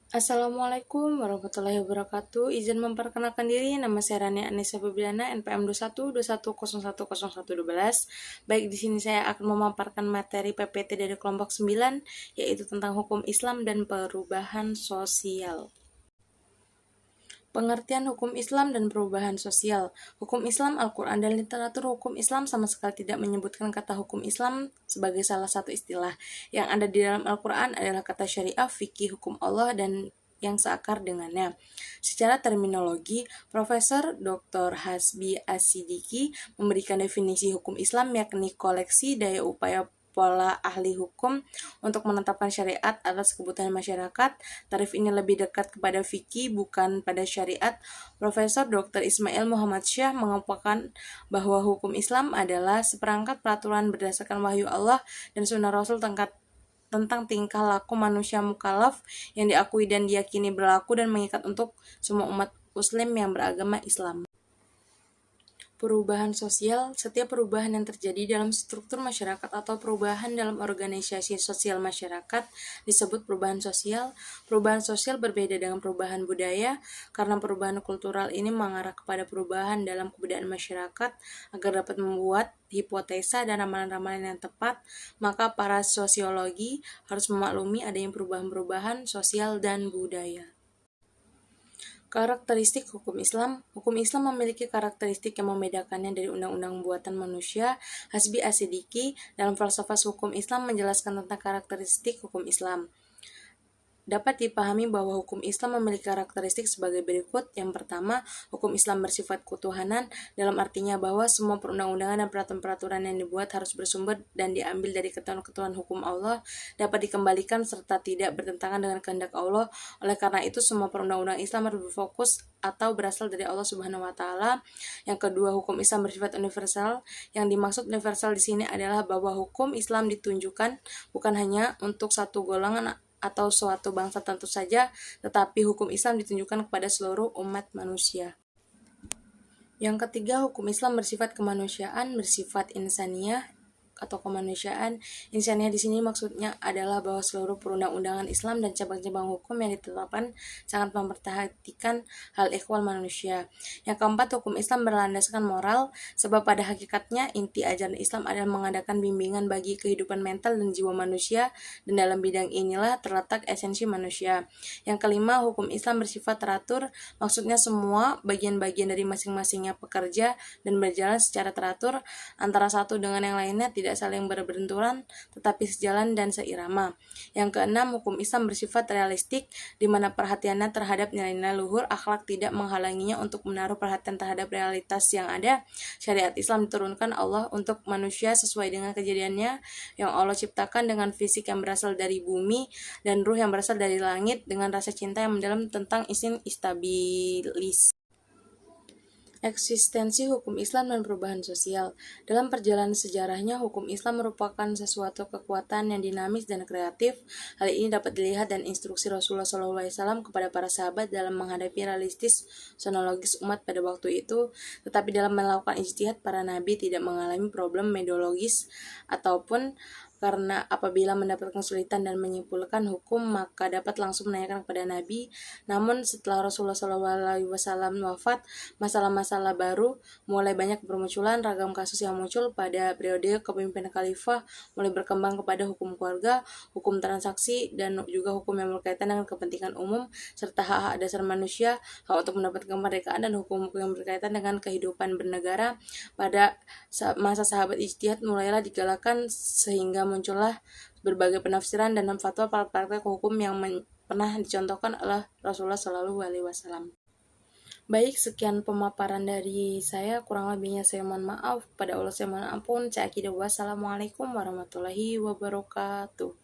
Assalamualaikum warahmatullahi wabarakatuh. Izin memperkenalkan diri, nama saya Rania Anissa Febriana, NPM 2121010112. Baik, di sini saya akan memaparkan materi PPT dari kelompok 9, yaitu tentang hukum Islam dan perubahan sosial. Pengertian hukum Islam dan perubahan sosial. Hukum Islam, Al-Quran, dan literatur hukum Islam sama sekali tidak menyebutkan kata hukum Islam sebagai salah satu istilah. Yang ada di dalam Al-Quran adalah kata syariah, fikih, hukum Allah, dan yang seakar dengannya. Secara terminologi, Profesor Dr. Hasbi Asidiki memberikan definisi hukum Islam yakni koleksi daya upaya pola ahli hukum untuk menetapkan syariat atas kebutuhan masyarakat. Tarif ini lebih dekat kepada fikih bukan pada syariat. Profesor Dr. Ismail Muhammad Syah mengapakan bahwa hukum Islam adalah seperangkat peraturan berdasarkan wahyu Allah dan sunnah Rasul tentang tingkah laku manusia mukallaf yang diakui dan diyakini berlaku dan mengikat untuk semua umat muslim yang beragama Islam. Perubahan sosial, setiap perubahan yang terjadi dalam struktur masyarakat atau perubahan dalam organisasi sosial masyarakat disebut perubahan sosial. Perubahan sosial berbeda dengan perubahan budaya karena perubahan kultural ini mengarah kepada perubahan dalam kebudayaan masyarakat. Agar dapat membuat hipotesa dan ramalan-ramalan yang tepat, maka para sosiologi harus memaklumi adanya perubahan-perubahan sosial dan budaya. Karakteristik hukum Islam. Hukum Islam memiliki karakteristik yang membedakannya dari undang-undang buatan manusia. Hasbi Asidiki dalam Falsafah Hukum Islam menjelaskan tentang karakteristik hukum Islam. Dapat dipahami bahwa hukum Islam memiliki karakteristik sebagai berikut. Yang pertama, hukum Islam bersifat ketuhanan, dalam artinya bahwa semua perundang-undangan dan peraturan-peraturan yang dibuat harus bersumber dan diambil dari ketentuan hukum Allah, dapat dikembalikan serta tidak bertentangan dengan kehendak Allah. Oleh karena itu, semua perundang-undang Islam harus berfokus atau berasal dari Allah Subhanahu wa taala. Yang kedua, hukum Islam bersifat universal. Yang dimaksud universal di sini adalah bahwa hukum Islam ditunjukkan bukan hanya untuk satu golongan atau suatu bangsa tentu saja, tetapi hukum Islam ditunjukkan kepada seluruh umat manusia. Yang ketiga, hukum Islam bersifat kemanusiaan, bersifat insaniah atau kemanusiaan. Insaniah di sini maksudnya adalah bahwa seluruh perundang-undangan Islam dan cabang-cabang hukum yang ditetapkan sangat memperhatikan hal ikhwal manusia. Yang keempat, hukum Islam berlandaskan moral, sebab pada hakikatnya inti ajaran Islam adalah mengadakan bimbingan bagi kehidupan mental dan jiwa manusia, dan dalam bidang inilah terletak esensi manusia. Yang kelima, hukum Islam bersifat teratur, maksudnya semua bagian-bagian dari masing-masingnya pekerja dan berjalan secara teratur antara satu dengan yang lainnya, tidak saling berbenturan tetapi sejalan dan seirama. Yang keenam, hukum Islam bersifat realistik, di mana perhatiannya terhadap nilai-nilai luhur akhlak tidak menghalanginya untuk menaruh perhatian terhadap realitas yang ada. Syariat Islam diturunkan Allah untuk manusia sesuai dengan kejadiannya yang Allah ciptakan dengan fisik yang berasal dari bumi dan ruh yang berasal dari langit dengan rasa cinta yang mendalam tentang isim istabilis. Eksistensi hukum Islam dan perubahan sosial. Dalam perjalanan sejarahnya, hukum Islam merupakan sesuatu kekuatan yang dinamis dan kreatif. Hal ini dapat dilihat dan instruksi Rasulullah SAW kepada para sahabat dalam menghadapi realistis sonologis umat pada waktu itu. Tetapi dalam melakukan ijtihad, para nabi tidak mengalami problem metodologis ataupun karena apabila mendapat kesulitan dan menyimpulkan hukum maka dapat langsung menanyakan kepada Nabi. Namun setelah Rasulullah SAW wafat, masalah-masalah baru mulai banyak bermunculan. Ragam kasus yang muncul pada periode kepemimpinan khalifah mulai berkembang kepada hukum keluarga, hukum transaksi, dan juga hukum yang berkaitan dengan kepentingan umum serta hak-hak dasar manusia, hak untuk mendapatkan kemerdekaan, dan hukum-hukum yang berkaitan dengan kehidupan bernegara. Pada masa sahabat ijtihad mulailah digalakan sehingga muncullah berbagai penafsiran dan fatwa praktek hukum yang pernah dicontohkan oleh Rasulullah Shallallahu Alaihi Wasallam. Baik, sekian pemaparan dari saya. Kurang lebihnya saya mohon maaf. Pada Allah saya mohon ampun. Saya akhiru wassalamualaikum warahmatullahi wabarakatuh.